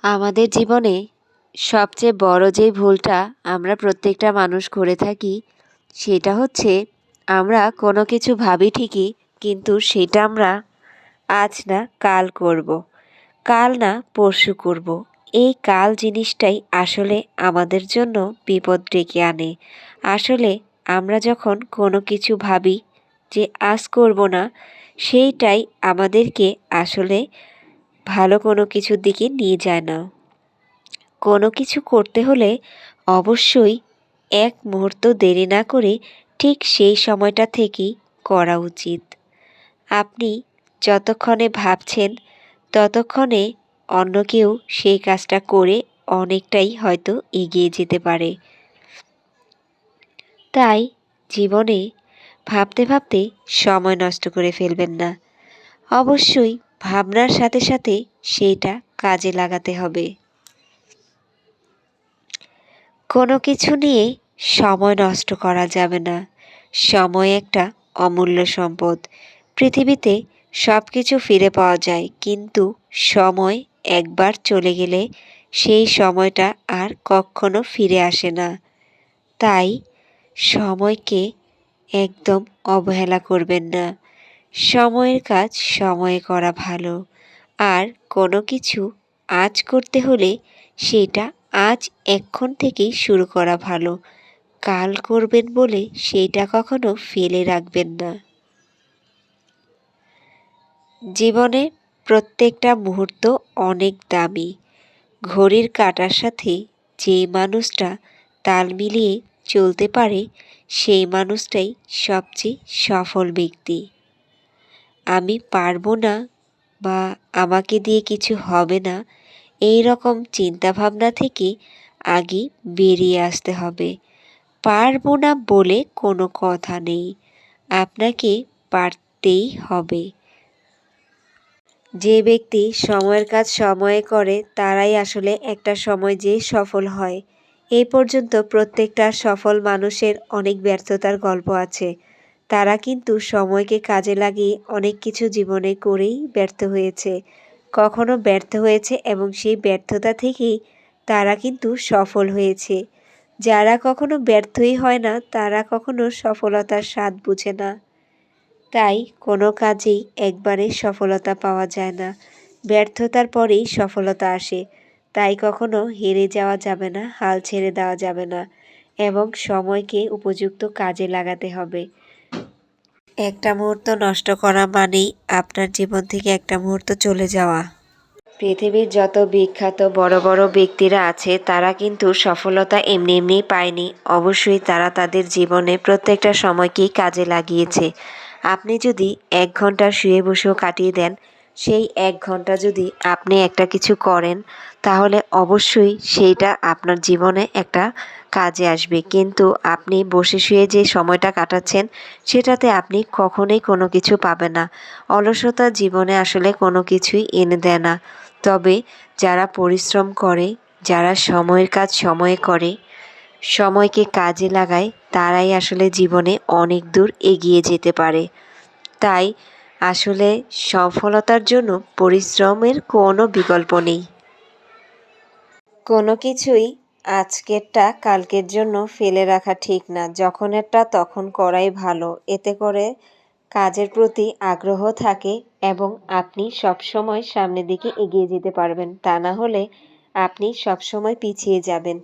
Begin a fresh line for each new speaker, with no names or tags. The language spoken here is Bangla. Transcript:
আমাদের জীবনে সবচেয়ে বড় যে ভুলটা আমরা প্রত্যেকটা মানুষ করে থাকি সেটা হচ্ছে আমরা কোনো কিছু ভাবি ঠিকই, কিন্তু সেটা আমরা আজ না কাল করব, কাল না পরশু করব। এই কাল জিনিসটাই আসলে আমাদের জন্য বিপদ ডেকে আনে। আসলে আমরা যখন কোনো কিছু ভাবি যে আজ করব না, সেইটাই আমাদেরকে আসলে ভালো কোনো কিছুর দিকে নিয়ে যায় না। কোনো কিছু করতে হলে অবশ্যই এক মুহূর্ত দেরি না করে ঠিক সেই সময়টা থেকেই করা উচিত। আপনি যতক্ষণে ভাবছেন ততক্ষণে অন্য কেউ সেই কাজটা করে অনেকটাই হয়তো এগিয়ে যেতে পারে। তাই জীবনে ভাবতে ভাবতে সময় নষ্ট করে ফেলবেন না। অবশ্যই ভাবনার সাথে সাথে সেইটা কাজে লাগাতে হবে। কোনো কিছু নিয়ে সময় নষ্ট করা যাবে না। সময় একটা অমূল্য সম্পদ। পৃথিবীতে সব কিছু ফিরে পাওয়া যায়, কিন্তু সময় একবার চলে গেলে সেই সময়টা আর কখনো ফিরে আসে না। তাই সময়কে একদম অবহেলা করবেন না। সময়ের কাজ সময়ে করা ভালো। আর কোনো কিছু আজ করতে হলে সেটা আজ এক্ষণ থেকেই শুরু করা ভালো। কাল করবেন বলে সেইটা কখনো ফেলে রাখবেন না। জীবনে প্রত্যেকটা মুহূর্ত অনেক দামি। ঘড়ির কাঁটার সাথে যে মানুষটা তাল মিলিয়ে চলতে পারে সেই মানুষটাই সবচেয়ে সফল ব্যক্তি। আমি পারবো না বা আমাকে দিয়ে কিছু হবে না, এই রকম চিন্তাভাবনা থেকে আগে বেরিয়ে আসতে হবে। পারবো না বলে কোনো কথা নেই, আপনাকে পারতেই হবে। যে ব্যক্তি সময়ের কাজ সময়ে করে তারাই আসলে একটা সময় যেয়ে সফল হয়। এই পর্যন্ত প্রত্যেকটা সফল মানুষের অনেক ব্যর্থতার গল্প আছে। তারা কিন্তু সময়কে কাজে লাগিয়ে অনেক কিছু জীবনে করেই ব্যর্থ হয়েছে। কখনো ব্যর্থ হয়েছে এবং সেই ব্যর্থতা থেকেই তারা কিন্তু সফল হয়েছে। যারা কখনো ব্যর্থই হয় না তারা কখনো সফলতার স্বাদ বুঝে না। তাই কোনো কাজেই একবারে সফলতা পাওয়া যায় না, ব্যর্থতার পরেই সফলতা আসে। তাই কখনো হেরে যাওয়া যাবে না, হাল ছেড়ে দেওয়া যাবে না এবং সময়কে উপযুক্ত কাজে লাগাতে হবে। একটা মুহূর্ত নষ্ট করা মানেই আপনার জীবন থেকে একটা মুহূর্ত চলে যাওয়া। পৃথিবীর যত বিখ্যাত বড় বড় ব্যক্তিরা আছে তারা কিন্তু সফলতা এমনি এমনিই পায়নি। অবশ্যই তারা তাদের জীবনে প্রত্যেকটা সময়কেই কাজে লাগিয়েছে। আপনি যদি 1 ঘন্টা শুয়ে বসেও কাটিয়ে দেন, সেই 1 ঘন্টা যদি আপনি একটা কিছু করেন তাহলে অবশ্যই সেইটা আপনার জীবনে একটা কাজে আসবে। কিন্তু আপনি বসে শুয়ে যে সময়টা কাটাচ্ছেন সেটাতে আপনি কখনোই কোনো কিছু পাবেন না। অলসতা জীবনে আসলে কোনো কিছুই এনে দেয় না। তবে যারা পরিশ্রম করে, যারা সময়ের কাজ সময়ে করে, সময়কে কাজে লাগায়, তারাই আসলে জীবনে অনেক দূর এগিয়ে যেতে পারে। তাই আসলে সফলতার জন্য পরিশ্রমের কোনো বিকল্প নেই। কোনো কিছুই আজকেরটা কালকের জন্য ফেলে রাখা ঠিক না। যখনেরটা তখন করাই ভালো। এতে করে কাজের প্রতি আগ্রহ থাকে এবং আপনি সবসময় সামনের দিকে এগিয়ে যেতে পারবেন। তা না হলে আপনি সবসময় পিছিয়ে যাবেন।